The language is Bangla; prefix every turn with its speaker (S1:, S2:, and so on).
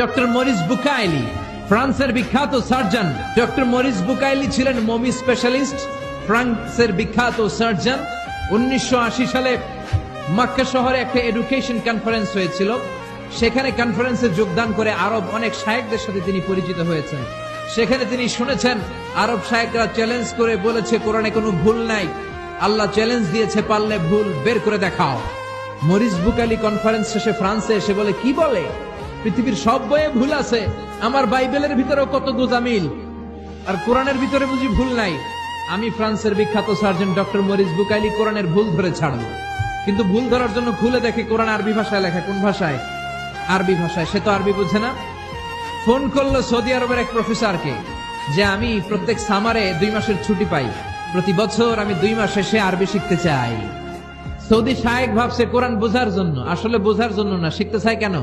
S1: ডক্টর মরিস বুকাইলি, ফ্রান্সের বিখ্যাত সার্জন। ডক্টর মরিস বুকাইলি ছিলেন মমি স্পেশালিস্ট, ফ্রান্সের বিখ্যাত সার্জন। 1980 সালে মক্কা শহরে একটা এডুকেশন কনফারেন্স হয়েছিল। সেখানে কনফারেন্সে যোগদান করে আরব অনেক শায়েখদের সাথে তিনি পরিচিত হয়েছেন। সেখানে তিনি শুনেছেন আরব শায়েখরা চ্যালেঞ্জ করে বলেছে কোরআনে কোনো ভুল নাই। আল্লাহ চ্যালেঞ্জ দিয়েছে, পারলে ভুল বের করে দেখাও। মরিস বুকাইলি কনফারেন্স শেষে ফ্রান্সে এসে বলে, কি বলে, পৃথিবীর সব বইয়ে ভুল আছে, আমার বাইবেলের ভিতরেও কত গোজামিল, আর কোরআনের ভিতরে বুঝি ভুল নাই। আমি ফ্রান্সের বিখ্যাত সার্জন ডক্টর মরিস বুকাইলি কোরআনের ভুল ধরে ছাড়ব, কিন্তু ভুল ধরার জন্য খুলে দেখে কোরআন আরবি ভাষায় লেখা। কোন ভাষায়? আরবি ভাষায়। সে তো আরবি বুঝে না। ফোন করলো সৌদি আরবের এক প্রফেসরকে যে আমি প্রত্যেক সামারে 2 মাসের ছুটি পাই, প্রতি বছর আমি 2 মাস শেষে আরবি শিখতে চাই। সৌদি শায়েখ ভাবছে কোরআন বোঝার জন্য, আসলে বোঝার জন্য না, শিখতে চায় কেন?